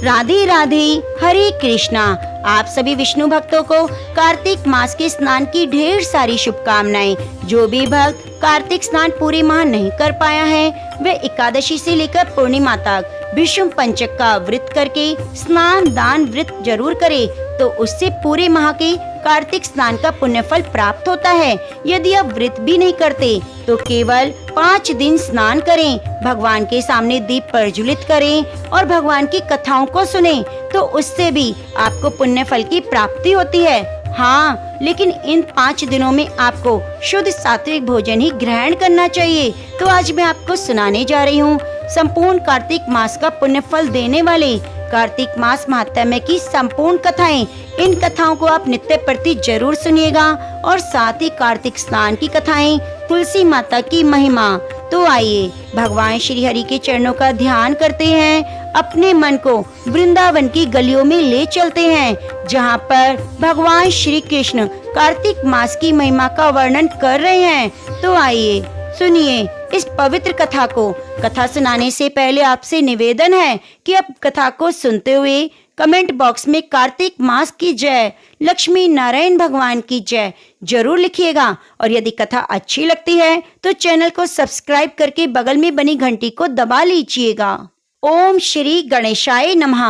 राधे राधे, हरे कृष्णा। आप सभी विष्णु भक्तों को कार्तिक मास के स्नान की ढेर सारी शुभकामनाएं। जो भी भक्त कार्तिक स्नान पूरे माह नहीं कर पाया है वे एकादशी से लेकर पूर्णिमा तक भीष्म पंचक का व्रत करके स्नान दान व्रत जरूर करे, तो उससे पूरे माह के कार्तिक स्नान का पुण्य फल प्राप्त होता है। यदि आप व्रत भी नहीं करते तो केवल 5 दिन स्नान करें, भगवान के सामने दीप प्रज्वलित करें और भगवान की कथाओं को सुनें, तो उससे भी आपको पुण्य फल की प्राप्ति होती है। हाँ, लेकिन इन 5 दिनों में आपको शुद्ध सात्विक भोजन ही ग्रहण करना चाहिए। तो आज मैं आपको सुनाने जा रही हूँ संपूर्ण कार्तिक मास का पुण्य फल देने वाले कार्तिक मास महात्म्य की संपूर्ण कथाएं। इन कथाओं को आप नित्य प्रति जरूर सुनिएगा और साथ ही कार्तिक स्नान की कथाएं, तुलसी माता की महिमा। तो आइए भगवान श्री हरि के चरणों का ध्यान करते हैं, अपने मन को वृंदावन की गलियों में ले चलते हैं, जहां पर भगवान श्री कृष्ण कार्तिक मास की महिमा का वर्णन कर रहे हैं। तो आइए सुनिए इस पवित्र कथा को। कथा सुनाने से पहले आपसे निवेदन है कि आप कथा को सुनते हुए कमेंट बॉक्स में कार्तिक मास की जय, लक्ष्मी नारायण भगवान की जय जरूर लिखिएगा। और यदि कथा अच्छी लगती है तो चैनल को सब्सक्राइब करके बगल में बनी घंटी को दबा लीजिएगा। ओम श्री गणेशाय नमः।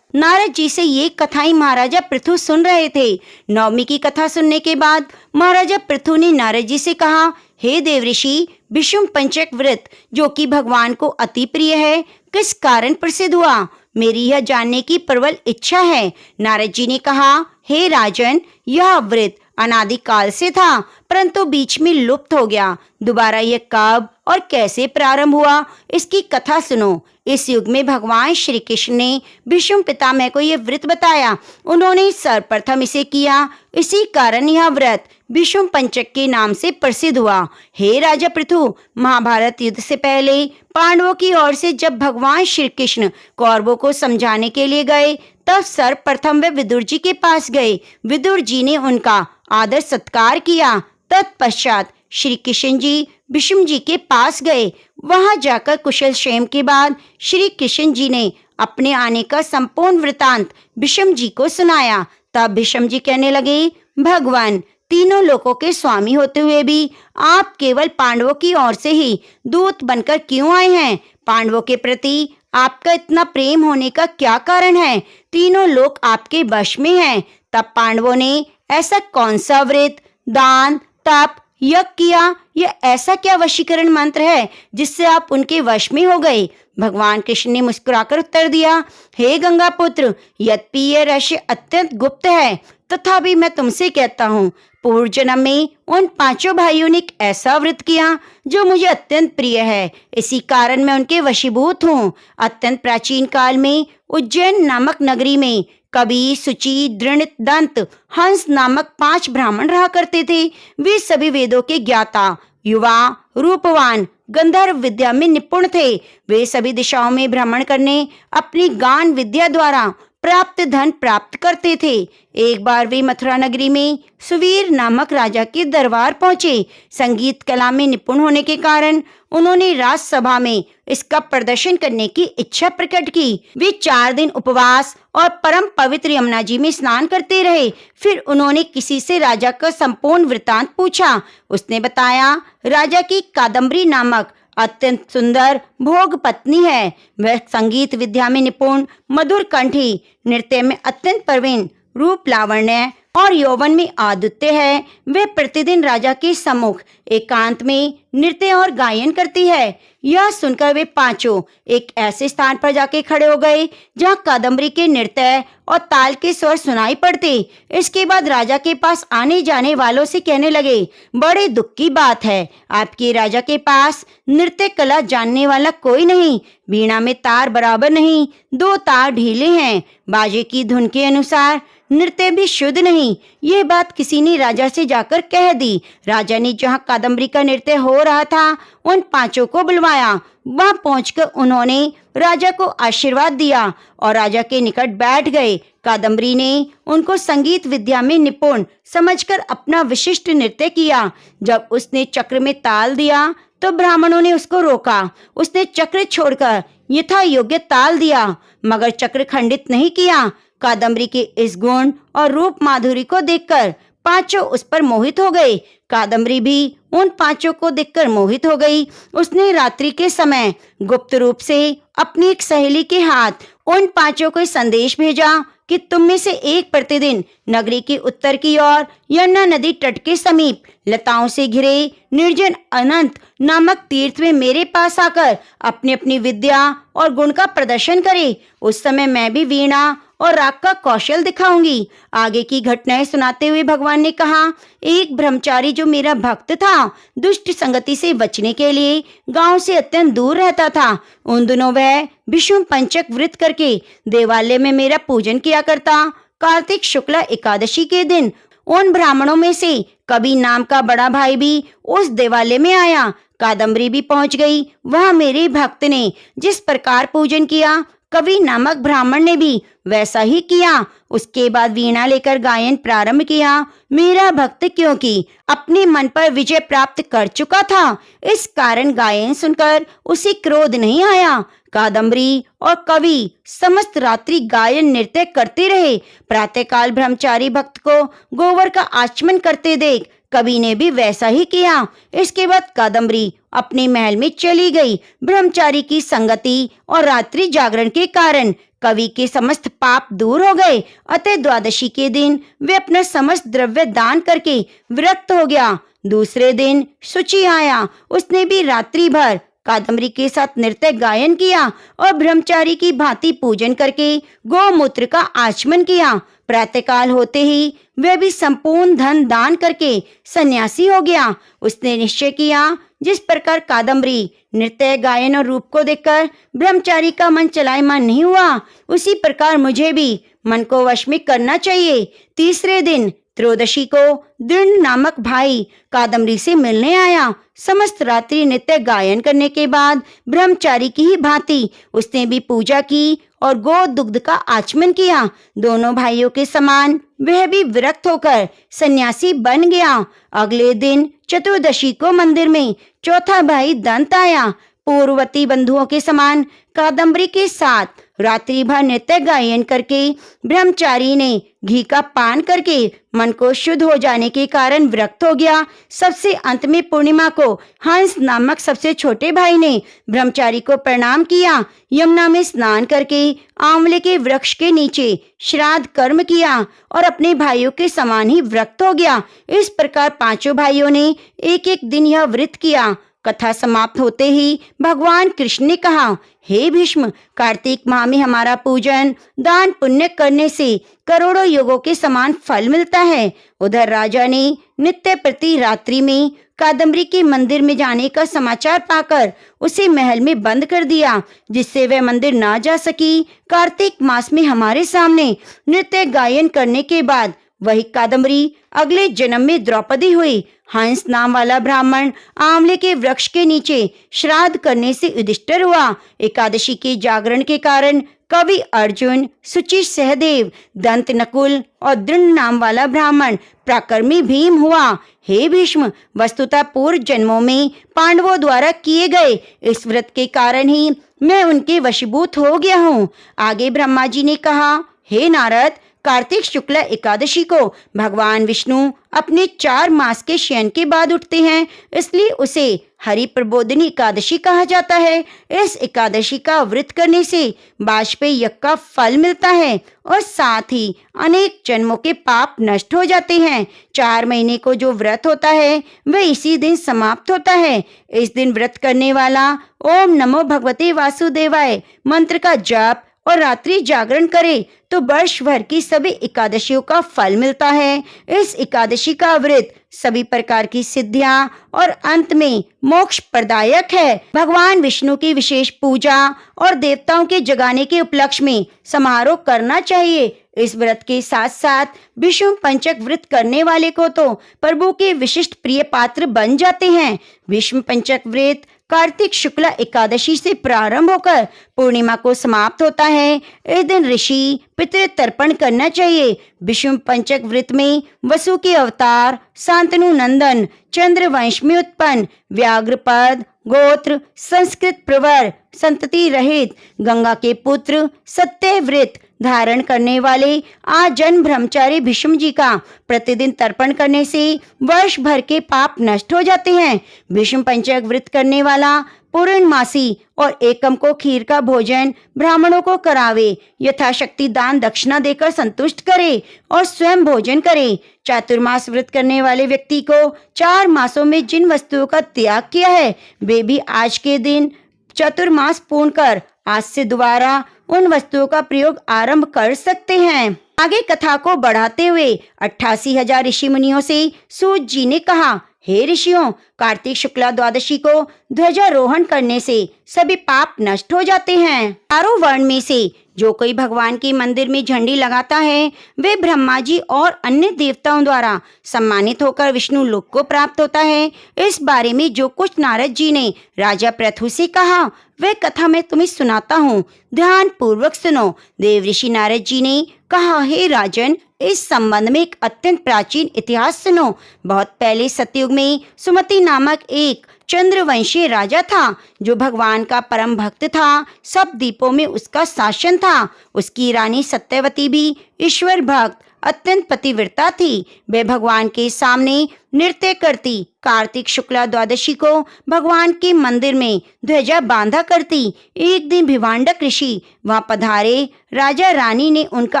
नारद जी से ये कथाएं महाराजा पृथु सुन रहे थे। नवमी की कथा सुनने के बाद महाराजा पृथु ने नारद जी से कहा, हे देवऋषि, भीष्म पंचक व्रत जो कि भगवान को अति प्रिय है, किस कारण प्रसिद्ध हुआ? मेरी यह जानने की प्रबल इच्छा है। नारद जी ने कहा, हे राजन, यह व्रत अनादिकाल से था, परंतु बीच में लुप्त हो गया। दोबारा यह कब और कैसे प्रारंभ हुआ, इसकी कथा सुनो। इस युग में भगवान श्री कृष्ण ने भीष्म पितामह को यह व्रत बताया। उन्होंने सर्वप्रथम इसे किया, इसी कारण यह व्रत भीष्म पंचक के नाम से प्रसिद्ध हुआ। हे राजा पृथु, महाभारत युद्ध से पहले पांडवों की ओर से जब भगवान श्री कृष्ण कौरवों को समझाने के लिए गए, तब सर्वप्रथम वे विदुर जी के पास गए। विदुर जी ने उनका आदर सत्कार किया। तत्पश्चात श्री कृष्ण जी भीष्म जी के पास गए। वहां जाकर कुशल क्षेम के बाद श्री कृष्ण जी ने अपने आने का संपूर्ण वृतांत भीष्म जी को सुनाया। तब भीष्म जी कहने लगे, भगवान, तीनों लोकों के स्वामी होते हुए भी आप केवल पांडवों की ओर से ही दूत बनकर क्यों आए हैं? पांडवों के प्रति आपका इतना प्रेम होने का क्या कारण है? तीनों लोग आपके वश में हैं। तब पांडवों ने ऐसा कौन सा व्रत, दान, तप, यज्ञ किया? यह ऐसा क्या वशीकरण मंत्र है जिससे आप उनके वश में हो गए? भगवान कृष्ण ने मुस्कुराकर उत्तर दिया, हे गंगा पुत्र, यद्यपि यह रहस्य अत्यंत गुप्त है, तथापि मैं तुमसे कहता हूँ, पूर्व जन्म में उन 5 भाइयों ने एक ऐसा व्रत किया जो मुझे अत्यंत प्रिय है। इसी कारण मैं उनके वशीभूत हूँ। अत्यंत प्राचीन काल में उज्जैन नामक नगरी में कवि, सुचि, दृढ़, दंत, हंस नामक 5 ब्राह्मण रहा करते थे। वे सभी वेदों के ज्ञाता, युवा, रूपवान, गंधर्व विद्या में निपुण थे। वे सभी दिशाओं में भ्रमण करने अपनी गान विद्या द्वारा प्राप्त धन प्राप्त करते थे। एक बार वे मथुरा नगरी में सुवीर नामक राजा के दरबार पहुंचे। संगीत कला में निपुण होने के कारण उन्होंने राजसभा में इसका प्रदर्शन करने की इच्छा प्रकट की। वे 4 दिन उपवास और परम पवित्र यमुना जी में स्नान करते रहे। फिर उन्होंने किसी से राजा का संपूर्ण वृतांत पूछा। उसने बताया, राजा की कादम्बरी नामक अत्यंत सुंदर भोग पत्नी है। वह संगीत विद्या में निपुण, मधुर कंठी, नृत्य में अत्यंत प्रवीण, रूप लावण्य और यौवन में अद्वितीय है। वे प्रतिदिन राजा के सम्मुख एकांत में नृत्य और गायन करती है। यह सुनकर वे 5 एक ऐसे स्थान पर जाके खड़े हो गए जहाँ कादम्बरी के नृत्य और ताल के स्वर सुनाई पड़ते। इसके बाद राजा के पास आने जाने वालों से कहने लगे, बड़े दुख की बात है, आपके राजा के पास नृत्य कला जानने वाला कोई नहीं। वीणा में तार बराबर नहीं, 2 तार ढीले हैं। बाजे की धुन के अनुसार नृत्य भी शुद्ध नहीं। ये बात किसी ने राजा से जाकर कह दी। राजा ने जहाँ कादम्बरी का नृत्य हो रहा था उन 5 को बुलवाया। वहां पहुंचकर उन्होंने राजा को आशीर्वाद दिया और राजा के निकट बैठ गए। कादम्बरी ने उनको संगीत विद्या में निपुण समझकर अपना विशिष्ट नृत्य किया। जब उसने चक्र में ताल दिया तो ब्राह्मणों ने उसको रोका। उसने चक्र छोड़कर यथा योग्य ताल दिया, मगर चक्र खंडित नहीं किया। कादम्बरी के इस गुण और रूप माधुरी को देखकर पांचों उस पर मोहित हो गए। कादम्बरी भी उन पांचों को देखकर मोहित हो गई। उसने रात्रि के समय गुप्त रूप से अपनी एक सहेली के हाथ उन पांचों को संदेश भेजा कि तुम में से एक प्रतिदिन नगरी के उत्तर की ओर यमुना नदी तट के समीप लताओं से घिरे निर्जन अनंत नामक तीर्थ में मेरे पास आकर अपनी अपनी विद्या और गुण का प्रदर्शन करे। उस समय मैं भी वीणा और राग का कौशल दिखाऊंगी। आगे की घटनाएं सुनाते हुए भगवान ने कहा, एक ब्रह्मचारी जो मेरा भक्त था, दुष्ट संगति से बचने के लिए गांव से अत्यंत दूर रहता था। उन दिनों वह विष्णु पंचक व्रत करके देवालय में मेरा पूजन किया करता। कार्तिक शुक्ला एकादशी के दिन उन ब्राह्मणों में से कवि नाम का बड़ा भाई भी उस देवालय में आया। कादम्बरी भी पहुंच गई। वह मेरे भक्त ने जिस प्रकार पूजन किया, कवि नामक ब्राह्मण ने भी वैसा ही किया। उसके बाद वीणा लेकर गायन प्रारंभ किया। मेरा भक्त क्योंकि अपने मन पर विजय प्राप्त कर चुका था, इस कारण गायन सुनकर उसे क्रोध नहीं आया। कादम्बरी और कवि समस्त रात्रि गायन नृत्य करते रहे। प्रातःकाल ब्रह्मचारी भक्त को गोबर का आचमन करते देख कवि ने भी वैसा ही किया। इसके बाद कादम्बरी अपने महल में चली गई। ब्रह्मचारी की संगति और रात्रि जागरण के कारण कवि के समस्त पाप दूर हो गए। अतः द्वादशी के दिन वे अपना समस्त द्रव्य दान करके विरक्त हो गया। दूसरे दिन शुचि आया। उसने भी रात्रि भर कादम्बरी के साथ नृत्य गायन किया और ब्रह्मचारी की भांति पूजन करके गौमूत्र का आचमन किया। प्रातःकाल होते ही वह भी संपूर्ण धन दान करके सन्यासी हो गया। उसने निश्चय किया, जिस प्रकार कादम्बरी नृत्य गायन और रूप को देखकर ब्रह्मचारी का मन चलायमान नहीं हुआ, उसी प्रकार मुझे भी मन को वश में करना चाहिए। तीसरे दिन त्रयोदशी को दृढ़ नामक भाई कादम्बरी से मिलने आया। समस्त रात्रि नृत्य गायन करने के बाद ब्रह्मचारी की ही भांति उसने भी पूजा की और गो दुग्ध का आचमन किया। दोनों भाइयों के समान वह भी विरक्त होकर सन्यासी बन गया। अगले दिन चतुर्दशी को मंदिर में चौथा भाई दंत आया। पूर्ववर्ती बंधुओं के समान कादम्बरी के साथ रात्रि भर नृत्य गायन करके ब्रह्मचारी ने घी का पान करके मन को शुद्ध हो जाने के कारण विरक्त हो गया। सबसे अंत में पूर्णिमा को हंस नामक सबसे छोटे भाई ने ब्रह्मचारी को प्रणाम किया। यमुना में स्नान करके आंवले के वृक्ष के नीचे श्राद्ध कर्म किया और अपने भाइयों के समान ही विरक्त हो गया। इस प्रकार पांचों भाइयों ने एक एक दिन यह व्रत किया। कथा समाप्त होते ही भगवान कृष्ण ने कहा, हे भीष्म, कार्तिक माह में हमारा पूजन दान पुण्य करने से करोड़ों योगों के समान फल मिलता है। उधर राजा ने नित्य प्रति रात्रि में कादम्बरी के मंदिर में जाने का समाचार पाकर उसे महल में बंद कर दिया, जिससे वह मंदिर ना जा सकी। कार्तिक मास में हमारे सामने नृत्य गायन करने के बाद वही कादम्बरी अगले जन्म में द्रौपदी हुई। हंस नाम वाला ब्राह्मण आंवले के वृक्ष के नीचे श्राद्ध करने से युधिष्ठिर हुआ। एकादशी के जागरण के कारण कवि अर्जुन, सुचि सहदेव, दंत नकुल और दृढ़ नाम वाला ब्राह्मण प्राकर्मी भीम हुआ। हे भीष्म, वस्तुतः पूर्व जन्मों में पांडवों द्वारा किए गए इस व्रत के कारण ही मैं उनके वशीभूत हो गया हूँ। आगे ब्रह्मा जी ने कहा, हे नारद, कार्तिक शुक्ला एकादशी को भगवान विष्णु अपने 4 मास के शयन के बाद उठते हैं, इसलिए उसे हरि प्रबोधिनी एकादशी कहा जाता है। इस एकादशी का व्रत करने से वाजपेय यज्ञ का फल मिलता है और साथ ही अनेक जन्मों के पाप नष्ट हो जाते हैं। 4 महीने को जो व्रत होता है वह इसी दिन समाप्त होता है। इस दिन व्रत करने वाला ओम नमो भगवते वासुदेवाय मंत्र का जाप और रात्रि जागरण करे तो वर्ष भर की सभी एकादशियों का फल मिलता है। इस एकादशी का व्रत सभी प्रकार की सिद्धियां और अंत में मोक्ष प्रदायक है। भगवान विष्णु की विशेष पूजा और देवताओं के जगाने के उपलक्ष्य में समारोह करना चाहिए। इस व्रत के साथ साथ विष्णु पंचक व्रत करने वाले को तो प्रभु के विशिष्ट प्रिय पात्र बन जाते हैं। विष्णु पंचक व्रत कार्तिक शुक्ला एकादशी से प्रारंभ होकर पूर्णिमा को समाप्त होता है। इस दिन ऋषि पितृ तर्पण करना चाहिए। विष्णु पंचक व्रत में वसु के अवतार, शांतनु नंदन, चंद्रवंश में उत्पन्न व्याघ्रपद गोत्र संस्कृत प्रवर, संतति रहित, गंगा के पुत्र, सत्यव्रत धारण करने वाले आजन्म ब्रह्मचारी भीष्म जी का प्रतिदिन तर्पण करने से वर्ष भर के पाप नष्ट हो जाते हैं। भीष्म पंचक व्रत करने वाला पूर्णमासी और एकम को खीर का भोजन ब्राह्मणों को करावे, यथाशक्ति दान दक्षिणा देकर संतुष्ट करे और स्वयं भोजन करे। चातुर्मास व्रत करने वाले व्यक्ति को 4 मासों में जिन वस्तुओं का त्याग किया है वे भी आज के दिन चतुर्मास पूर्ण कर आज से दोबारा उन वस्तुओं का प्रयोग आरंभ कर सकते हैं। आगे कथा को बढ़ाते हुए 88,000 ऋषि मुनियों से सूत जी ने कहा, हे ऋषियों, कार्तिक शुक्ला द्वादशी को ध्वजारोहण करने से सभी पाप नष्ट हो जाते हैं। चारों वर्ण में से जो कोई भगवान के मंदिर में झंडी लगाता है वे ब्रह्मा जी और अन्य देवताओं द्वारा सम्मानित होकर विष्णु लोक को प्राप्त होता है। इस बारे में जो कुछ नारद जी ने राजा पृथु से कहा वह कथा मैं तुम्हें सुनाता हूँ, ध्यान पूर्वक सुनो। देव ऋषि नारद जी ने कहा, हे राजन, इस संबंध में एक अत्यंत प्राचीन इतिहास सुनो। बहुत पहले सतयुग में सुमति नामक एक चंद्रवंशी राजा था जो भगवान का परम भक्त था। सब द्वीपों में उसका शासन था। उसकी रानी सत्यवती भी ईश्वर भक्त अत्यंत पतिव्रता थी। वे भगवान के सामने नृत्य करती। कार्तिक शुक्ला द्वादशी को भगवान के मंदिर में ध्वजा बांधा करती। एक दिन भिवांडक ऋषि वहां पधारे। राजा रानी ने उनका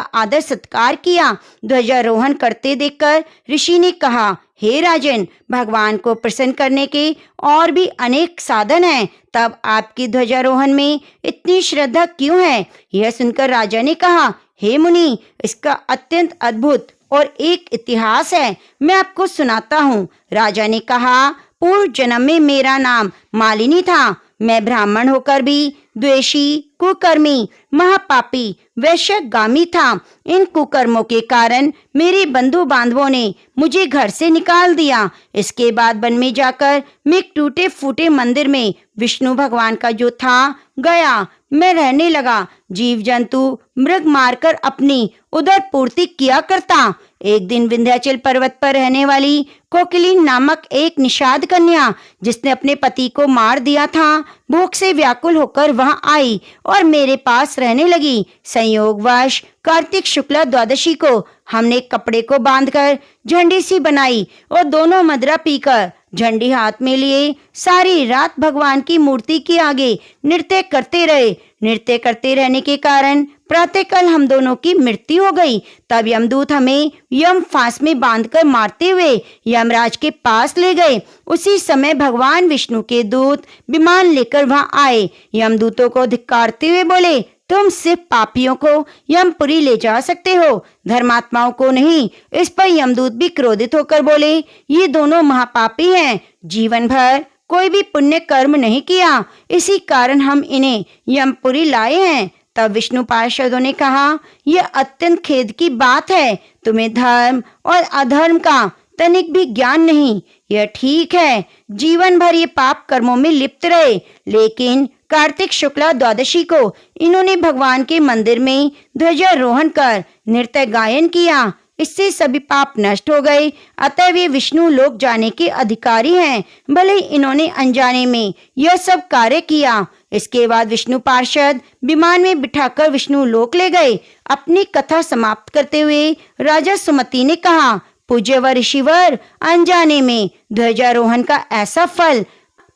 आदर सत्कार किया। ध्वजारोहण करते देखकर ऋषि ने कहा, हे राजन, भगवान को प्रसन्न करने के और भी अनेक साधन हैं, तब आपकी ध्वजारोहण में इतनी श्रद्धा क्यों है? यह सुनकर राजा ने कहा, हे मुनि, इसका अत्यंत अद्भुत और एक इतिहास है, मैं आपको सुनाता हूँ। राजा ने कहा, पूर्व जन्म में मेरा नाम मालिनी था। मैं ब्राह्मण होकर भी द्वेषी, कुकर्मी, महापापी, वैश्यगामी था। इन कुकर्मों के कारण मेरे बंधु बांधवों ने मुझे घर से निकाल दिया। इसके बाद वन में जाकर मैं एक टूटे फूटे मंदिर में विष्णु भगवान का जो था गया। मैं रहने लगा। जीव जंतु मृग मारकर अपनी उदर पूर्ति किया करता। एक दिन विंध्याचल पर्वत पर रहने वाली कोकिलीन नामक एक निषाद कन्या, जिसने अपने पति को मार दिया था, भूख से व्याकुल होकर वहां आई और मेरे पास रहने लगी। संयोगवश कार्तिक शुक्ला द्वादशी को हमने कपड़े को बांधकर झंडी सी बनाई और दोनों मदिरा पीकर झंडी हाथ में लिए सारी रात भगवान की मूर्ति के आगे नृत्य करते रहे। नृत्य करते रहने के कारण प्रातःकाल हम दोनों की मृत्यु हो गई। तब यमदूत हमें यम फांस में बांधकर मारते हुए यमराज के पास ले गए। उसी समय भगवान विष्णु के दूत विमान लेकर वहां आए। यमदूतों को धिक्कारते हुए बोले, तुम सिर्फ पापियों को यमपुरी ले जा सकते हो, धर्मात्माओं को नहीं। इस पर यमदूत भी क्रोधित होकर बोले, ये दोनों महापापी हैं, जीवन भर कोई भी पुण्य कर्म नहीं किया, इसी कारण हम इन्हें यमपुरी लाए हैं। तब विष्णु पार्षदों ने कहा, यह अत्यंत खेद की बात है, तुम्हें धर्म और अधर्म का तनिक भी ज्ञान नहीं। यह ठीक है, जीवन भर ये पाप कर्मों में लिप्त रहे, लेकिन कार्तिक शुक्ला द्वादशी को इन्होंने भगवान के मंदिर में ध्वजारोहण कर नृत्य गायन किया। इससे सभी पाप नष्ट हो गए। अतः वे विष्णु लोक जाने के अधिकारी हैं, भले इन्होंने अनजाने में यह सब कार्य किया। इसके बाद विष्णु पार्षद विमान में बिठाकर विष्णु लोक ले गए। अपनी कथा समाप्त करते हुए राजा सुमति ने कहा, पूज्यवर ऋषिवर, अनजाने में ध्वजारोहण का ऐसा फल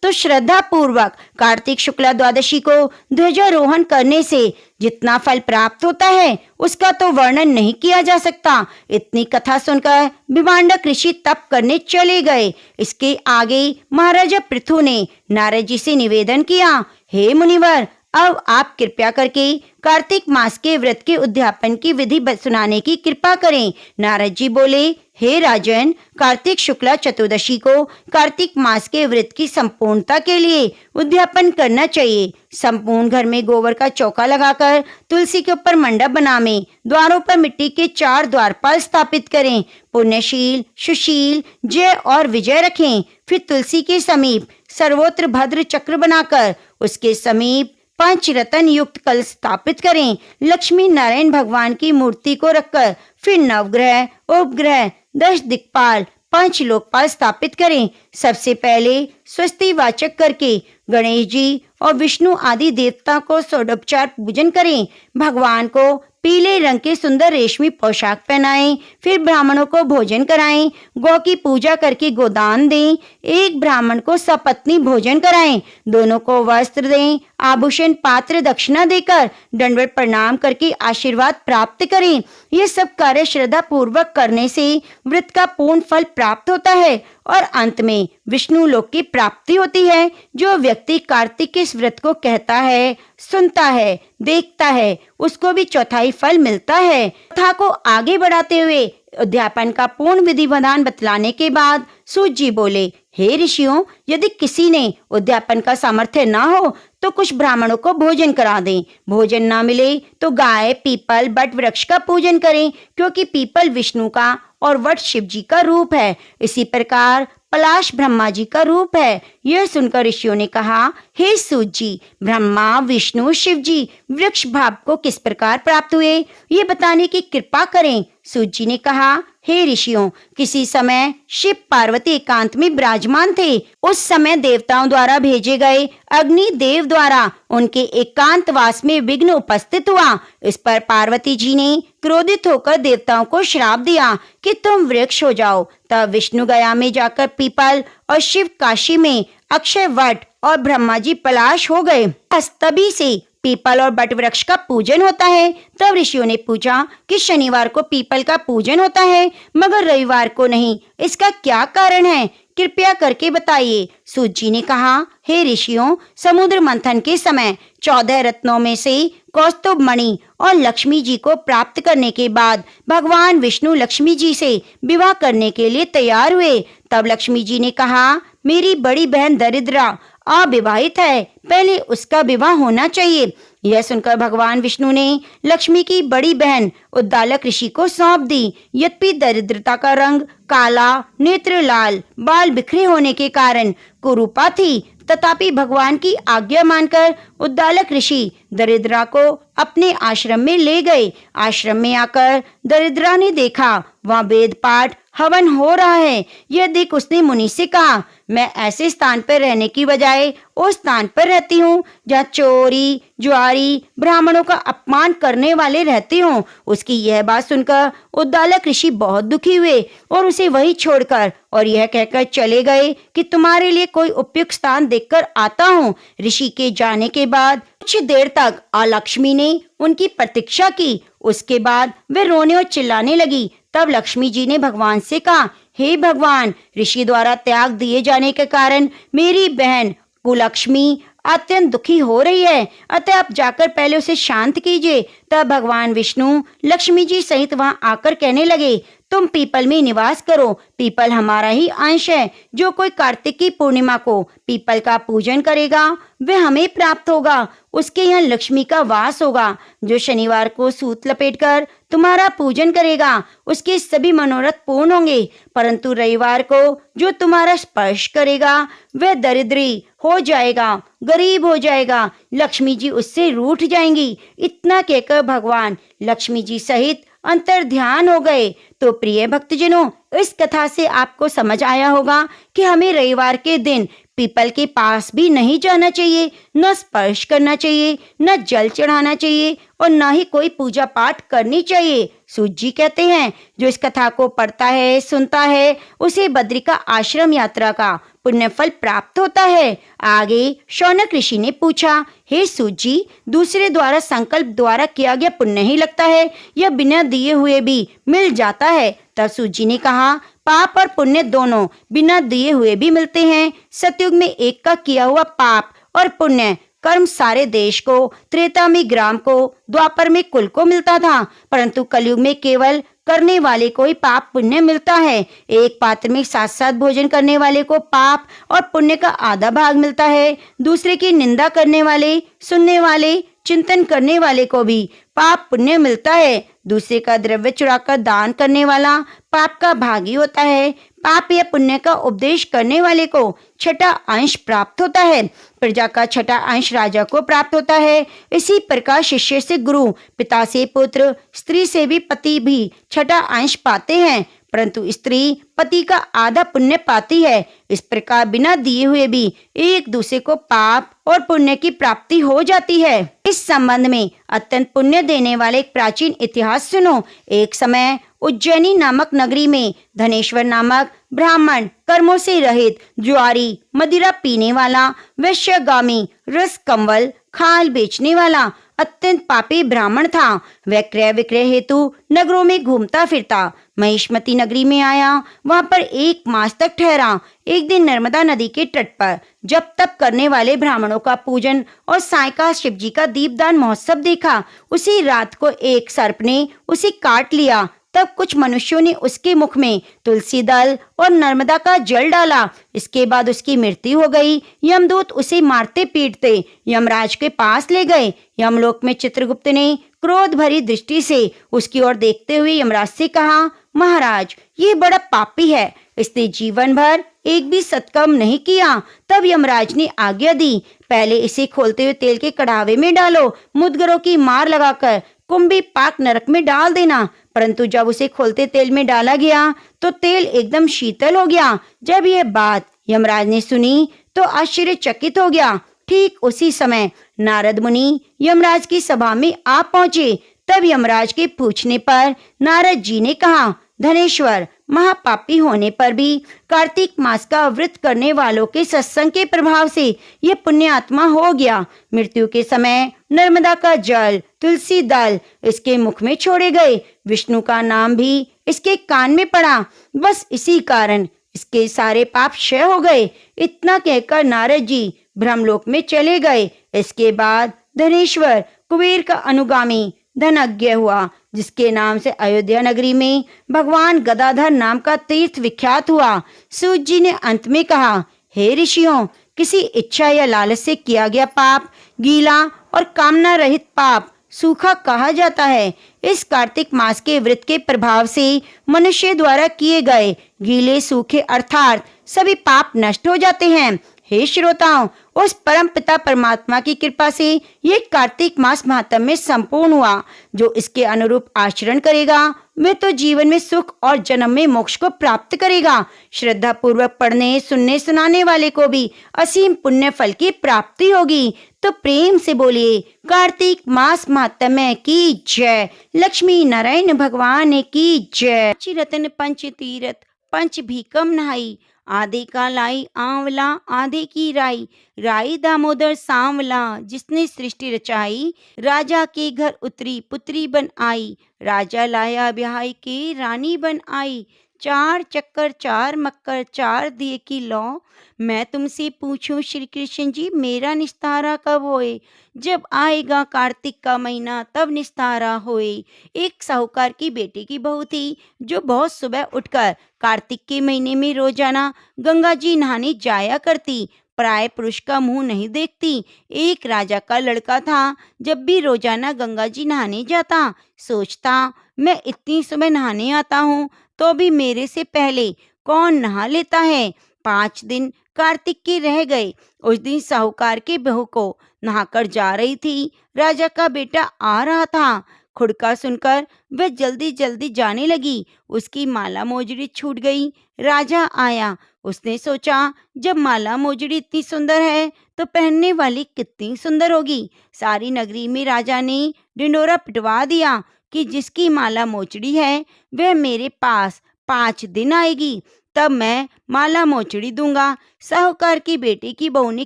तो श्रद्धा पूर्वक कार्तिक शुक्ला द्वादशी को ध्वजारोहण करने से जितना फल प्राप्त होता है उसका तो वर्णन नहीं किया जा सकता। इतनी कथा सुनकर भिवांडक ऋषि तप करने चले गए। इसके आगे महाराजा पृथु ने नारद जी से निवेदन किया, हे मुनिवर, अब आप कृपया करके कार्तिक मास के व्रत के उद्यापन की विधि सुनाने की कृपा करें। नारद जी बोले, हे राजन, कार्तिक शुक्ला चतुर्दशी को कार्तिक मास के व्रत की संपूर्णता के लिए उद्यापन करना चाहिए। संपूर्ण घर में गोबर का चौका लगाकर तुलसी के ऊपर मंडप बनावें। द्वारों पर मिट्टी के 4 द्वारपाल स्थापित करें। पुण्यशील, सुशील, जय और विजय रखें। फिर तुलसी के समीप सर्वोत्र भद्र चक्र बनाकर उसके समीप 5 रतन युक्त कल स्थापित करें। लक्ष्मी नारायण भगवान की मूर्ति को रखकर फिर नवग्रह, उपग्रह, 10 दिक्पाल, 5 लोकपाल स्थापित करें। सबसे पहले स्वस्ति वाचक करके गणेश जी और विष्णु आदि देवता को षोडोपचार पूजन करें। भगवान को पीले रंग के सुंदर रेशमी पोशाक पहनाएं, फिर ब्राह्मणों को भोजन कराएं, गौ की पूजा करके गोदान दें, एक ब्राह्मण को सपत्नी भोजन कराएं, दोनों को वस्त्र दें, आभूषण पात्र दक्षिणा देकर दंडवत प्रणाम करके आशीर्वाद प्राप्त करें। ये सब कार्य श्रद्धा पूर्वक करने से व्रत का पूर्ण फल प्राप्त होता है और अंत में विष्णु लोक की प्राप्ति होती है। जो व्यक्ति कार्तिक के इस व्रत को कहता है, सुनता है, देखता है, उसको भी चौथाई फल मिलता है। कथा को आगे बढ़ाते हुए उद्यापन का पूर्ण विधि विधान बतलाने के बाद सूत जी बोले, हे ऋषियों, यदि किसी ने उद्यापन का सामर्थ्य न हो तो कुछ ब्राह्मणों को भोजन करा दें। भोजन न मिले तो गाय, पीपल, बट वृक्ष का पूजन करें, क्योंकि पीपल विष्णु का और वट शिव जी का रूप है। इसी प्रकार पलाश ब्रह्मा जी का रूप है। यह सुनकर ऋषियों ने कहा, हे सूत जी, ब्रह्मा, विष्णु, शिव जी वृक्ष भाव को किस प्रकार प्राप्त हुए, ये बताने की कृपा करें। सूत जी ने कहा, हे ऋषियों, किसी समय शिव पार्वती एकांत में विराजमान थे। उस समय देवताओं द्वारा भेजे गए अग्नि देव द्वारा उनके एकांतवास में विघ्न उपस्थित हुआ। इस पर पार्वती जी ने क्रोधित होकर देवताओं को श्राप दिया कि तुम वृक्ष हो जाओ। तब विष्णु गया में जाकर पीपल और शिव काशी में अक्षय वट और ब्रह्मा जी पलाश हो गए। तभी से पीपल और बट वृक्ष का पूजन होता है। तब ऋषियों ने पूछा कि शनिवार को पीपल का पूजन होता है मगर रविवार को नहीं, इसका क्या कारण है, कृपया करके बताइए। सूत जी ने कहा, हे ऋषियों, समुद्र मंथन के समय 14 रत्नों में से कौस्तुभ मणि और लक्ष्मी जी को प्राप्त करने के बाद भगवान विष्णु लक्ष्मी जी से विवाह करने के लिए तैयार हुए। तब लक्ष्मी जी ने कहा, मेरी बड़ी बहन दरिद्रा अविवाहित है, पहले उसका विवाह होना चाहिए। यह सुनकर भगवान विष्णु ने लक्ष्मी की बड़ी बहन उद्दालक ऋषि को सौंप दी। यद्यपि दरिद्रता का रंग काला, नेत्र लाल, बाल बिखरे होने के कारण कुरूपा थी, तथापि भगवान की आज्ञा मानकर उद्दालक ऋषि दरिद्रा को अपने आश्रम में ले गए। आश्रम में आकर दरिद्रा ने देखा वहाँ वेद पाठ हवन हो रहा है। यह देख उसने मुनि से कहा, मैं ऐसे स्थान पर रहने की बजाय उस स्थान पर रहती हूँ जहाँ चोरी, जुआरी, ब्राह्मणों का अपमान करने वाले रहते हों। उसकी यह बात सुनकर उद्दालक ऋषि बहुत दुखी हुए और उसे वहीं छोड़कर और यह कहकर चले गए कि तुम्हारे लिए कोई उपयुक्त स्थान देखकर आता हूँ। ऋषि के जाने के बाद कुछ देर तक लक्ष्मी ने उनकी प्रतीक्षा की। उसके बाद वे रोने और चिल्लाने लगी। तब लक्ष्मी जी ने भगवान से कहा, हे भगवान, ऋषि द्वारा त्याग दिए जाने के कारण मेरी बहन कुलक्ष्मी अत्यंत दुखी हो रही है, अतः आप जाकर पहले उसे शांत कीजिए। तब भगवान विष्णु लक्ष्मी जी सहित वहां आकर कहने लगे, तुम पीपल में निवास करो, पीपल हमारा ही अंश है। जो कोई कार्तिक की पूर्णिमा को पीपल का पूजन करेगा वह हमें प्राप्त होगा, उसके यहाँ लक्ष्मी का वास होगा। जो शनिवार को सूत लपेटकर तुम्हारा पूजन करेगा उसके सभी मनोरथ पूर्ण होंगे, परंतु रविवार को जो तुम्हारा स्पर्श करेगा वह दरिद्री हो जाएगा, गरीब हो जाएगा, लक्ष्मी जी उससे रूठ जाएंगी। इतना कहकर भगवान लक्ष्मी जी सहित अंतर ध्यान हो गए। तो प्रिय भक्तजनों, इस कथा से आपको समझ आया होगा कि हमें रविवार के दिन पीपल के पास भी नहीं जाना चाहिए, न स्पर्श करना चाहिए, न जल चढ़ाना चाहिए और न ही कोई पूजा पाठ करनी चाहिए। सूत जी कहते हैं, जो इस कथा को पढ़ता है, सुनता है, उसे बद्रिका आश्रम यात्रा का पुण्य फल प्राप्त होता है। आगे शौनक ऋषि ने पूछा, हे सूत जी, दूसरे द्वारा संकल्प द्वारा किया गया पुण्य ही लगता है या बिना दिए हुए भी मिल जाता है? तब सूत जी ने कहा, पाप और पुण्य दोनों बिना दिए हुए भी मिलते हैं। सतयुग में एक का किया हुआ पाप और पुण्य कर्म सारे देश को, त्रेता में ग्राम को, द्वापर में कुल को मिलता था, परंतु कलयुग में केवल करने वाले को ही पाप पुण्य मिलता है। एक पात्र में साथ साथ भोजन करने वाले को पाप और पुण्य का आधा भाग मिलता है। दूसरे की निंदा करने वाले, सुनने वाले, चिंतन करने वाले को भी पाप पुण्य मिलता है। दूसरे का द्रव्य चुराकर दान करने वाला पाप का भागी होता है। पाप या पुण्य का उपदेश करने वाले को छठा अंश प्राप्त होता है। प्रजा का छठा अंश राजा को प्राप्त होता है। इसी प्रकार शिष्य से गुरु, पिता से पुत्र, स्त्री से भी पति भी छठा अंश पाते हैं। परंतु स्त्री पति का आधा पुण्य पाती है। इस प्रकार बिना दिए हुए भी एक दूसरे को पाप और पुण्य की प्राप्ति हो जाती है। इस संबंध में अत्यंत पुण्य देने वाले एक प्राचीन इतिहास सुनो। एक समय उज्जैनी नामक नगरी में धनेश्वर नामक ब्राह्मण कर्मों से रहित, ज्वारी मदिरा पीने वाला, वैश्यगामी, रस कंवल खाल बेचने वाला अत्यंत पापी ब्राह्मण था। वह क्रय विक्रय हेतु नगरों में घूमता फिरता महिष्मती नगरी में आया। वहां पर 1 मास तक ठहरा। एक दिन नर्मदा नदी के तट पर जप तप करने वाले ब्राह्मणों का पूजन और सायंकाल शिव जी का दीपदान महोत्सव देखा। उसी रात को एक सर्प ने उसे काट लिया। तब कुछ मनुष्यों ने उसके मुख में तुलसी दल और नर्मदा का जल डाला। इसके बाद उसकी मृत्यु हो गई। यमदूत उसे मारते पीटते यमराज के पास ले गए। यमलोक में चित्रगुप्त ने क्रोध भरी दृष्टि से उसकी ओर देखते हुए यमराज से कहा, महाराज, ये बड़ा पापी है। इसने जीवन भर एक भी सत्कर्म नहीं किया। तब यमराज ने आज्ञा दी, पहले इसे खोलते हुए तेल के कढ़ावे में डालो, मुद्गरों की मार लगाकर कुंभी पाक नरक में डाल देना। परंतु जब उसे खोलते तेल में डाला गया तो तेल एकदम शीतल हो गया। जब यह बात यमराज ने सुनी तो आश्चर्यचकित हो गया। ठीक उसी समय नारद मुनि यमराज की सभा में आ पहुंचे। तब यमराज के पूछने पर नारद जी ने कहा, धनेश्वर, महापापी होने पर भी कार्तिक मास का व्रत करने वालों के सत्संग के प्रभाव से यह पुण्य आत्मा हो गया। मृत्यु के समय नर्मदा का जल, तुलसी दल इसके मुख में छोड़े गए। विष्णु का नाम भी इसके कान में पड़ा। बस इसी कारण इसके सारे पाप क्षय हो गए। इतना कहकर नारद जी ब्रह्मलोक में चले गए। इसके बाद धनेश्वर कुबेर का अनुगामी धनज्ञ हुआ, जिसके नाम से अयोध्या नगरी में भगवान गदाधर नाम का तीर्थ विख्यात हुआ। सूत जी ने अंत में कहा, हे ऋषियों, किसी इच्छा या लालच से किया गया पाप गीला और कामना रहित पाप सूखा कहा जाता है। इस कार्तिक मास के व्रत के प्रभाव से मनुष्य द्वारा किए गए गीले सूखे अर्थात सभी पाप नष्ट हो जाते हैं। हे श्रोताओं, उस परम पिता परमात्मा की कृपा से ये कार्तिक मास महात्म्य में संपूर्ण हुआ। जो इसके अनुरूप आचरण करेगा वह तो जीवन में सुख और जन्म में मोक्ष को प्राप्त करेगा। श्रद्धा पूर्वक पढ़ने सुनने सुनाने वाले को भी असीम पुण्य फल की प्राप्ति होगी। तो प्रेम से बोलिए, कार्तिक मास महात्म्य की जय। लक्ष्मी नारायण भगवान की जय। रतन पंच तीरथ पंच भीकम नहाई, आधे का लाई आंवला आधे की राई। राई दामोदर सांवला जिसने सृष्टि रचाई, राजा के घर उतरी पुत्री बन आई। राजा लाया ब्याह के रानी बन आई। 4 चक्कर 4 मक्कर 4 दिए की लौ। मैं तुमसे पूछूं श्री कृष्ण जी, मेरा निस्तारा कब होए? जब आएगा कार्तिक का महीना तब निस्तारा होए। एक साहूकार की बेटी की बहू थी जो बहुत सुबह उठकर कार्तिक के महीने में रोजाना गंगा जी नहाने जाया करती। पराये पुरुष का मुंह नहीं देखती। एक राजा का लड़का था, जब भी रोजाना गंगा जी नहाने जाता सोचता, मैं इतनी सुबह नहाने आता हूँ तो भी मेरे से पहले कौन नहा लेता है। 5 दिन कार्तिक के रह गए। उस दिन साहूकार के बहू को नहाकर जा रही थी। राजा का बेटा आ रहा था। खुड़का सुनकर वह जल्दी जल्दी जाने लगी। उसकी माला मोजड़ी छूट गई। राजा आया। उसने सोचा, जब माला मोजड़ी इतनी सुंदर है तो पहनने वाली कितनी सुंदर होगी। सारी नगरी में राजा ने ढिंडोरा पिटवा दिया कि जिसकी माला मोचड़ी है वह मेरे पास 5 दिन आएगी, तब मैं माला मोचड़ी दूंगा। साहूकार की बेटी की बहू ने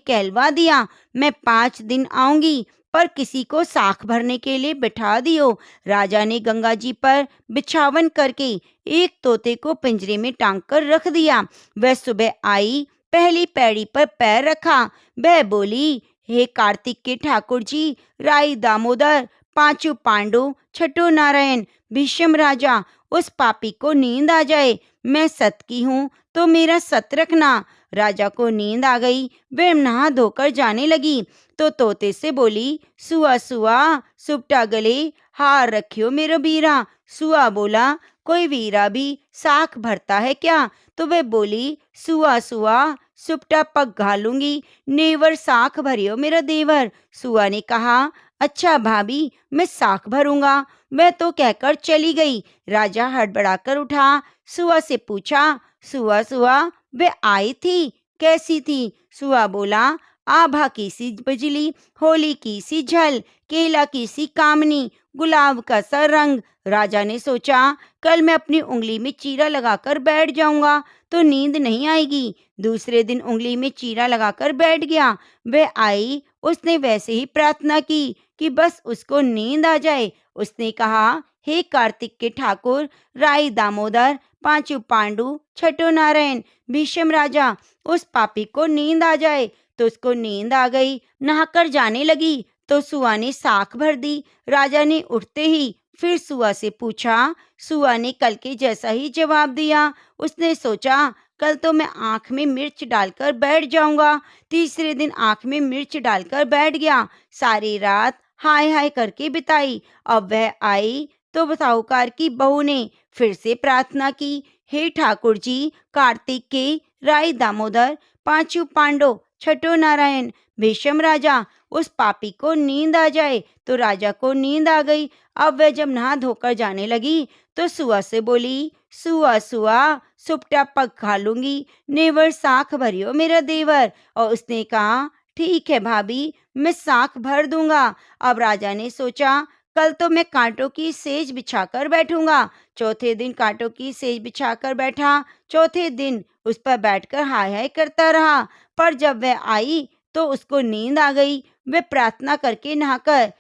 कहलवा दिया, मैं 5 दिन आऊंगी, पर किसी को साख भरने के लिए बिठा दियो। राजा ने गंगा जी पर बिछावन करके एक तोते को पिंजरे में टांग कर रख दिया। वह सुबह आई, पहली पैड़ी पर पैर रखा। वह बोली, हे कार्तिक के ठाकुर जी, राई दामोदर, 5 पांडु, छठो नारायण, भीष्म राजा, उस पापी को नींद आ जाए। मैं सत की हूँ तो मेरा सत रखना। राजा को नींद आ गई। वह नहा धोकर जाने लगी तो तोते से बोली, सुआ सुआ सुपटा गले, हार रखियो मेरो बीरा। सुआ बोला, कोई वीरा भी साख भरता है क्या? तो वह बोली, सुआ सुआ सुपटा पग घालूंगी, नेवर साख भरियो मेरा देवर। सुआ ने कहा, अच्छा भाभी, मैं साख भरूंगा। वह तो कहकर चली गई। राजा हड़बड़ाकर उठा, सुआ से पूछा, सुआ सुआ, वे आई थी, कैसी थी? सुआ बोला, आभा की सी बिजली, होली की सी झल, केला की सी कामनी, गुलाब का सा रंग। राजा ने सोचा, कल मैं अपनी उंगली में चीरा लगाकर बैठ जाऊंगा तो नींद नहीं आएगी। दूसरे दिन उंगली में चीरा लगाकर बैठ गया। वह आई, उसने वैसे ही प्रार्थना की कि बस उसको नींद आ जाए। उसने कहा, हे कार्तिक के ठाकुर, राई दामोदर, पांचू पांडु, छठो नारायण, भीष्म राजा, उस पापी को नींद आ जाए। तो उसको नींद आ गई। नहाकर जाने लगी तो सुआ ने साख भर दी। राजा ने उठते ही फिर सुआ से पूछा। सुआ ने कल के जैसा ही जवाब दिया। उसने सोचा, कल तो मैं आंख में मिर्च डालकर बैठ जाऊंगा। तीसरे दिन आंख में मिर्च डालकर बैठ गया। सारी रात हाय हाय करके बिताई। अब वह आई तो साहूकार की बहू ने फिर से प्रार्थना की, हे ठाकुर जी, कार्तिक के, राई दामोदर, पांचू पांडव, छठो नारायण, भीष्म राजा, उस पापी को नींद आ जाए। तो राजा को नींद आ गई। अब वह जब नहा धोकर जाने लगी तो सुआ से बोली, सुआ सुआ, सुपटा पग खा लूंगी, नेवर साख भरियो मेरा देवर। और उसने कहा, ठीक है भाभी, मैं साख भर दूंगा। अब राजा ने सोचा, कल तो मैं कांटों की सेज बिछाकर बैठूंगा। चौथे दिन कांटों की सेज बिछाकर बैठा। चौथे दिन उस पर बैठकर हाय हाय करता रहा। पर जब वह आई तो उसको नींद आ गई। वह प्रार्थना करके नहाकर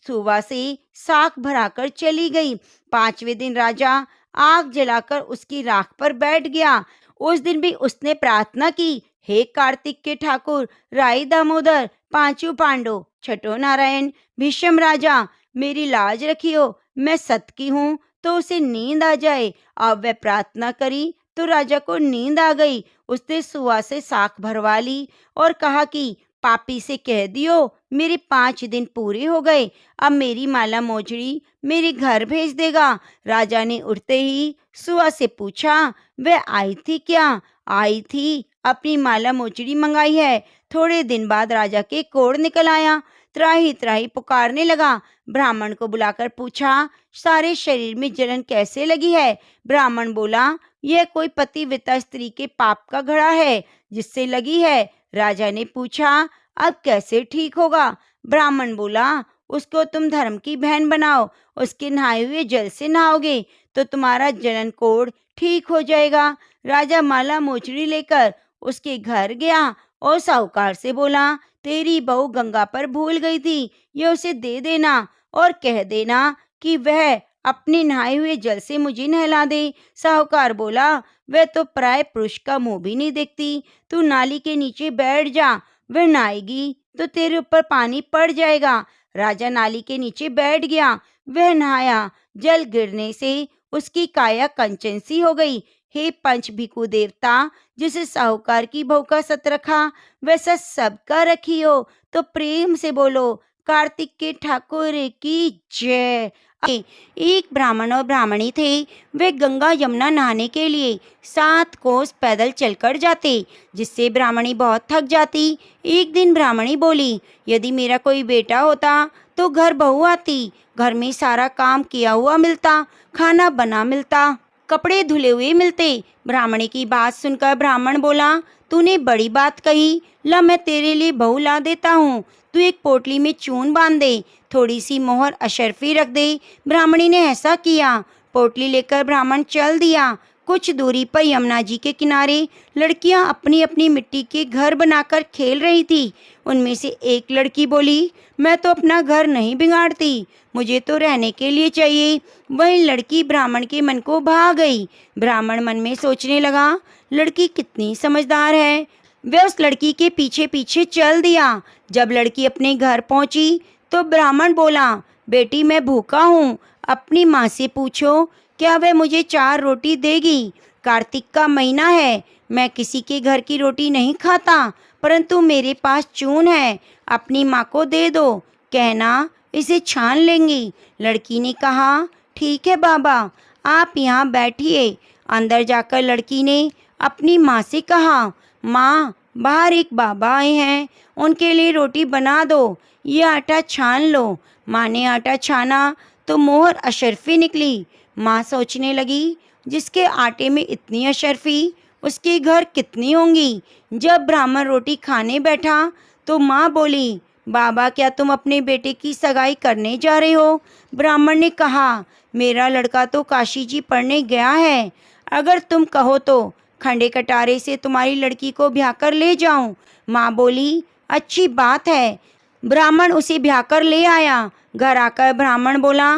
सुबह से साख भराकर चली गई। पांचवें दिन राजा आग जलाकर उसकी राख पर बैठ गया। उस दिन भी उसने प्रार्थना की, हे कार्तिक के ठाकुर, राई दामोदर, पांचू पांडव, छठो नारायण, भीष्म राजा, मेरी लाज रखियो, मैं सत की हूँ तो उसे नींद आ जाए। अब वह प्रार्थना करी तो राजा को नींद आ गई। उसने सुआ से साख भरवा ली और कहा कि पापी से कह दियो, मेरे 5 दिन पूरे हो गए, अब मेरी माला मोजड़ी मेरे घर भेज देगा। राजा ने उठते ही सुआ से पूछा, वह आई थी क्या? आई थी, अपनी माला मोजड़ी मंगाई है। थोड़े दिन बाद राजा के कोढ़ निकल आया। त्राही त्राही पुकारने लगा। ब्राह्मण को बुलाकर पूछा, सारे शरीर में जलन कैसे लगी है? ब्राह्मण बोला, यह कोई पतिव्रता स्त्री के पाप का घड़ा है जिससे लगी है। राजा ने पूछा, अब कैसे ठीक होगा? ब्राह्मण बोला, उसको तुम धर्म की बहन बनाओ, उसके नहाए हुए जल से नहाओगे तो तुम्हारा जलन कोढ़ ठीक हो जाएगा। राजा माला मोचड़ी लेकर उसके घर गया और साहूकार से बोला, तेरी बहू गंगा पर भूल गई थी, ये उसे दे देना और कह देना कि वह अपने नहाए हुए जल से मुझे नहला दे। साहूकार बोला, वह तो प्राय पुरुष का मुंह भी नहीं देखती, तू नाली के नीचे बैठ जा, वह नहाएगी तो तेरे ऊपर पानी पड़ जाएगा। राजा नाली के नीचे बैठ गया। वह नहाया, जल गिरने से उसकी काया कंचन सी हो गई। हे पंच भिखु देवता, जिसे साहूकार की बहू का सत रखा वैसा सबका रखियो। तो प्रेम से बोलो, कार्तिक के ठाकुर की जय। एक ब्राह्मण और ब्राह्मणी थे। वे गंगा यमुना नहाने के लिए 7 कोस पैदल चलकर जाते, जिससे ब्राह्मणी बहुत थक जाती। एक दिन ब्राह्मणी बोली, यदि मेरा कोई बेटा होता तो घर बहू आती, घर में सारा काम किया हुआ मिलता, खाना बना मिलता, कपड़े धुले हुए मिलते। ब्राह्मणी की बात सुनकर ब्राह्मण बोला, तूने बड़ी बात कही, ला मैं तेरे लिए बहू ला देता हूँ। तू एक पोटली में चून बांध दे, थोड़ी सी मोहर अशर्फी रख दे। ब्राह्मणी ने ऐसा किया। पोटली लेकर ब्राह्मण चल दिया। कुछ दूरी पर यमुना जी के किनारे लड़कियां अपनी अपनी मिट्टी के घर बनाकर खेल रही थी। उनमें से एक लड़की बोली, मैं तो अपना घर नहीं बिगाड़ती, मुझे तो रहने के लिए चाहिए। वही लड़की ब्राह्मण के मन को भा गई। ब्राह्मण मन में सोचने लगा, लड़की कितनी समझदार है। वह उस लड़की के पीछे पीछे चल दिया। जब लड़की अपने घर पहुंची तो ब्राह्मण बोला, बेटी मैं भूखा हूँ, अपनी माँ से पूछो क्या वह मुझे 4 रोटी देगी। कार्तिक का महीना है, मैं किसी के घर की रोटी नहीं खाता, परंतु मेरे पास चून है, अपनी माँ को दे दो, कहना इसे छान लेंगी। लड़की ने कहा, ठीक है बाबा, आप यहाँ बैठिए। अंदर जाकर लड़की ने अपनी माँ से कहा, माँ, बाहर एक बाबा आए हैं, उनके लिए रोटी बना दो। ये आटा छान लो। माँ ने आटा छाना तो मोहर अशर्फी निकली। माँ सोचने लगी, जिसके आटे में इतनी अशर्फी, उसके घर कितनी होंगी। जब ब्राह्मण रोटी खाने बैठा तो माँ बोली, बाबा क्या तुम अपने बेटे की सगाई करने जा रहे हो? ब्राह्मण ने कहा, मेरा लड़का तो काशी जी पढ़ने गया है, अगर तुम कहो तो खंडे कटारे से तुम्हारी लड़की को ब्याह कर ले जाऊं। माँ बोली, अच्छी बात है। ब्राह्मण उसे ब्याह कर ले आया। घर आकर ब्राह्मण बोला,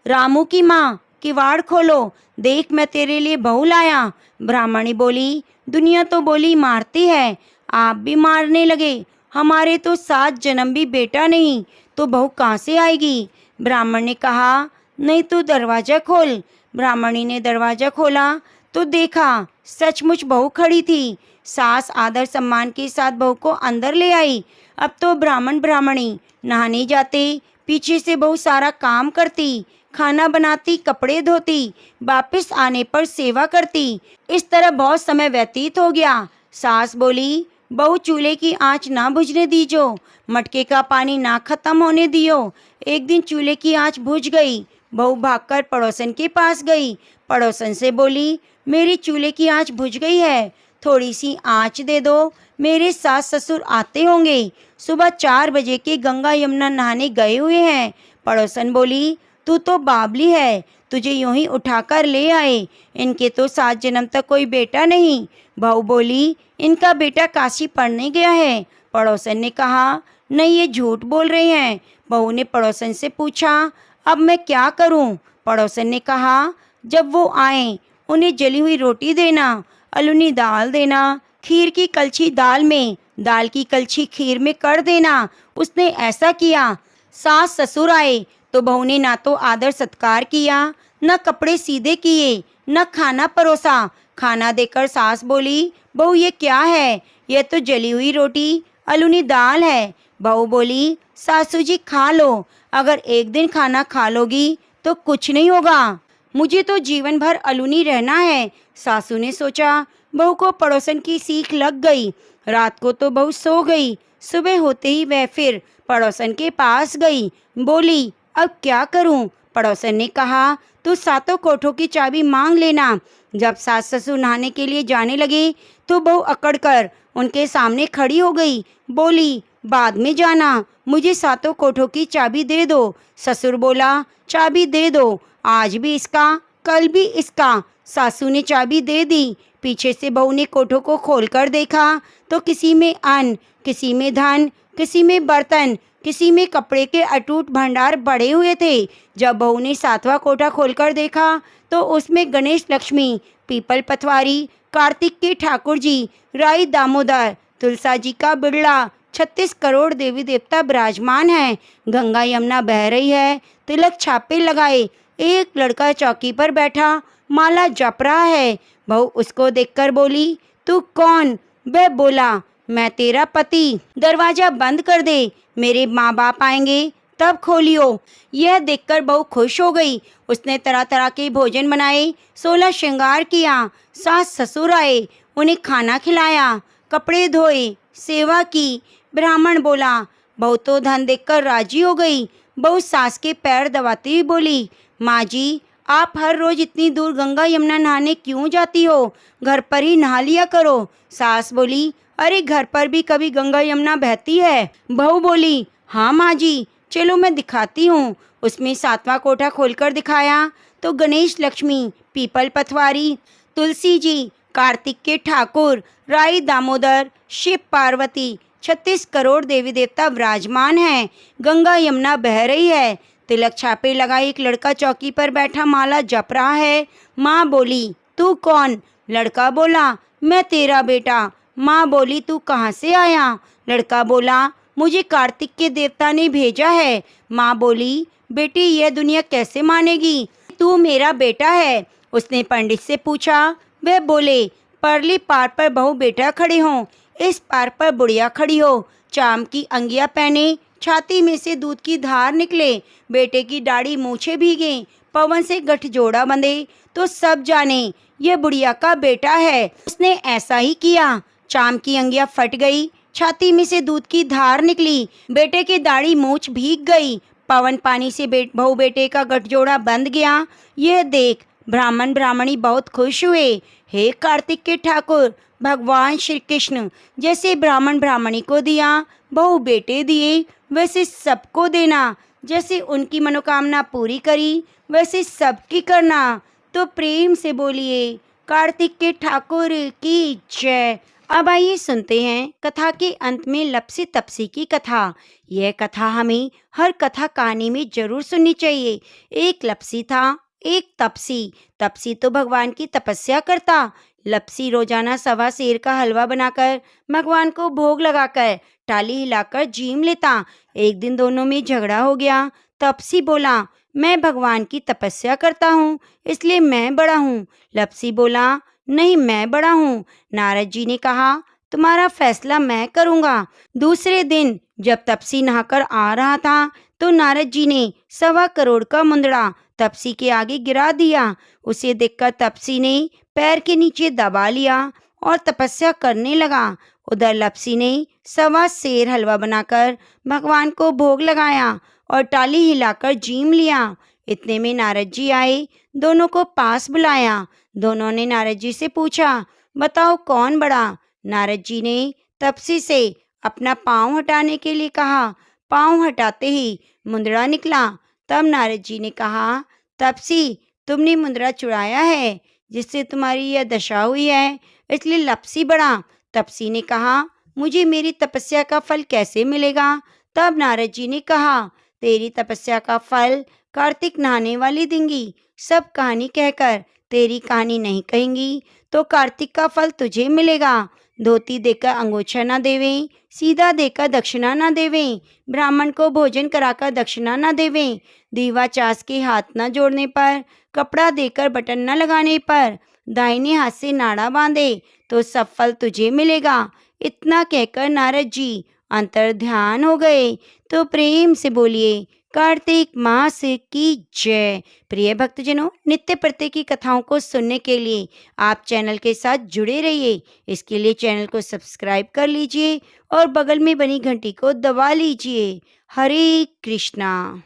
रामू की माँ किवाड़ खोलो, देख मैं तेरे लिए बहू लाया। ब्राह्मणी बोली, दुनिया तो बोली मारती है, आप भी मारने लगे। हमारे तो 7 जन्म भी बेटा नहीं, तो बहू कहाँ से आएगी? ब्राह्मण ने कहा, नहीं तो दरवाजा खोल। ब्राह्मणी ने दरवाजा खोला तो देखा सचमुच बहू खड़ी थी। सास आदर सम्मान के साथ बहू को अंदर ले आई। अब तो ब्राह्मण ब्राह्मणी नहाने जाते, पीछे से बहू सारा काम करती, खाना बनाती, कपड़े धोती, वापस आने पर सेवा करती। इस तरह बहुत समय व्यतीत हो गया। सास बोली, बहू चूल्हे की आंच ना बुझने दीजो, मटके का पानी ना खत्म होने दियो। एक दिन चूल्हे की आंच बुझ गई। बहू भागकर पड़ोसन के पास गई। पड़ोसन से बोली, मेरी चूल्हे की आंच बुझ गई है, थोड़ी सी आंच दे दो, मेरे सास ससुर आते होंगे, सुबह 4 बजे के गंगा यमुना नहाने गए हुए हैं। पड़ोसन बोली, तू तो बाबली है, तुझे यूं ही उठाकर ले आए, इनके तो 7 जन्म तक कोई बेटा नहीं। बहू बोली, इनका बेटा काशी पढ़ने गया है। पड़ोसन ने कहा, नहीं ये झूठ बोल रहे हैं। बहू ने पड़ोसन से पूछा, अब मैं क्या करूं? पड़ोसन ने कहा, जब वो आए उन्हें जली हुई रोटी देना, अलूनी दाल देना, खीर की कलछी दाल में, दाल की कलछी खीर में कर देना। उसने ऐसा किया। सास ससुर आए तो बहू ने ना तो आदर सत्कार किया, न कपड़े सीधे किए, न खाना परोसा। खाना देकर सास बोली, बहू ये क्या है? यह तो जली हुई रोटी अलूनी दाल है। बहू बोली, सासू जी खा लो, अगर एक दिन खाना खा लोगी तो कुछ नहीं होगा, मुझे तो जीवन भर अलूनी रहना है। सासू ने सोचा, बहू को पड़ोसन की सीख लग गई। रात को तो बहू सो गई। सुबह होते ही वह फिर पड़ोसन के पास गई। बोली, अब क्या करूं? पड़ोसन ने कहा, तू 7 कोठों की चाबी मांग लेना। जब सास ससुर नहाने के लिए जाने लगे तो बहू अकड़कर उनके सामने खड़ी हो गई। बोली, बाद में जाना, मुझे 7 कोठों की चाबी दे दो। ससुर बोला, चाबी दे दो, आज भी इसका कल भी इसका। सासू ने चाबी दे दी। पीछे से बहू ने कोठों को खोलकर देखा तो किसी में अन्न, किसी में धन, किसी में बर्तन, किसी में कपड़े के अटूट भंडार बढ़े हुए थे। जब बहू ने 7वां कोठा खोलकर देखा तो उसमें गणेश लक्ष्मी, पीपल पथवारी, कार्तिक के ठाकुर जी, राई दामोदर, तुलसा जी का बिड़ला, 36 करोड़ देवी देवता विराजमान हैं। गंगा यमुना बह रही है, तिलक छापे लगाए, एक लड़का चौकी पर बैठा माला जप रहा है। बहू उसको देखकर बोली, तू कौन? वह बोला, मैं तेरा पति। दरवाजा बंद कर दे, मेरे माँ बाप आएंगे तब खोलियो। यह देखकर बहू खुश हो गई। उसने तरह तरह के भोजन बनाए, 16 श्रृंगार किया। सास ससुर आए, उन्हें खाना खिलाया, कपड़े धोए, सेवा की। ब्राह्मण बोला, बहू तो धन देखकर राजी हो गई। बहू सास के पैर दबाती हुई बोली, माँ जी आप हर रोज इतनी दूर गंगा यमुना नहाने क्यों जाती हो? घर पर ही नहा लिया करो। सास बोली, अरे घर पर भी कभी गंगा यमुना बहती है। बहू बोली, हाँ माँ जी, चलो मैं दिखाती हूँ। उसमें 7वां कोठा खोलकर दिखाया तो गणेश लक्ष्मी, पीपल पथवारी, तुलसी जी, कार्तिक के ठाकुर, राई दामोदर, शिव पार्वती, 36 करोड़ देवी देवता विराजमान हैं। गंगा यमुना बह रही है। तिलक छापे लगा एक लड़का चौकी पर बैठा माला जप रहा है। माँ बोली, तू कौन? लड़का बोला, मैं तेरा बेटा। माँ बोली, तू कहाँ से आया? लड़का बोला, मुझे कार्तिक के देवता ने भेजा है। माँ बोली, बेटी यह दुनिया कैसे मानेगी, तू मेरा बेटा है। उसने पंडित से पूछा। वह बोले, परली पार पर बहू बेटा खड़े हों, इस पार पर बुढ़िया खड़ी हो। चाम की अंगिया पहने, छाती में से दूध की धार निकले, बेटे की दाढ़ी मूछे भीगे, पवन से गठजोड़ा बंधे तो सब जाने यह बुढ़िया का बेटा है। उसने ऐसा ही किया। चाम की अंगिया फट गई, छाती में से दूध की धार निकली। बेटे की दाढ़ी मूछ भीग गई। पवन पानी से बहू बेटे का गठजोड़ा बंध गया। यह देख ब्राह्मण ब्राह्मणी बहुत खुश हुए। हे कार्तिक के ठाकुर, भगवान श्री कृष्ण, जैसे ब्राह्मण ब्राह्मणी को दिया, बहू बेटे दिए, वैसे सबको देना। जैसे उनकी मनोकामना पूरी करी, वैसे सबकी करना। तो प्रेम से बोलिए कार्तिक के ठाकुर की जय। अब आइए सुनते हैं कथा के अंत में लपसी तपसी की कथा। यह कथा हमें हर कथा कहानी में जरूर सुननी चाहिए। एक लपसी था, एक तपसी। तपसी तो भगवान की तपस्या करता। लपसी रोजाना सवा सेर का हलवा बनाकर भगवान को भोग लगाकर टाली हिलाकर जीम लेता। एक दिन दोनों में झगड़ा हो गया। तपसी बोला, मैं भगवान की तपस्या करता हूँ, इसलिए मैं बड़ा हूँ। लपसी बोला, नहीं, मैं बड़ा हूँ। नारद जी ने कहा, तुम्हारा फैसला मैं करूँगा। दूसरे दिन जब तपसी नहाकर आ रहा था तो नारद जी ने 1.25 करोड़ का मुंदड़ा तपसी के आगे गिरा दिया। उसे देखकर तपसी ने पैर के नीचे दबा लिया और तपस्या करने लगा। उधर लपसी ने 1.25 सेर हलवा बनाकर भगवान को भोग लगाया और टाली हिलाकर जीम लिया। इतने में नारद जी आए, दोनों को पास बुलाया। दोनों ने नारद जी से पूछा, बताओ कौन बड़ा? नारद जी ने तपसी से अपना पाँव हटाने के लिए कहा। पाँव हटाते ही मुंदड़ा निकला। तब नारद जी ने कहा, तपसी, तुमने मुंदड़ा चुराया है, जिससे तुम्हारी यह दशा हुई है, इसलिए लपसी बड़ा। तपसी ने कहा, मुझे मेरी तपस्या का फल कैसे मिलेगा? तब नारद जी ने कहा, तेरी तपस्या का फल कार्तिक नहाने वाली देंगी। सब कहानी कहकर तेरी कहानी नहीं कहेंगी तो कार्तिक का फल तुझे मिलेगा। धोती देकर अंगोछा न देवें, सीधा देकर दक्षिणा न देवें, ब्राह्मण को भोजन कराकर दक्षिणा न देवें, दीवा चास के हाथ न जोड़ने पर, कपड़ा देकर बटन न लगाने पर, दाहिने हाथ से नाड़ा बांधे तो सब फल तुझे मिलेगा। इतना कहकर नारद जी अंतर ध्यान हो गए। तो प्रेम से बोलिए कार्तिक मास की जय। प्रिय भक्तजनों, नित्य प्रत्येक की कथाओं को सुनने के लिए आप चैनल के साथ जुड़े रहिए। इसके लिए चैनल को सब्सक्राइब कर लीजिए और बगल में बनी घंटी को दबा लीजिए। हरे कृष्णा।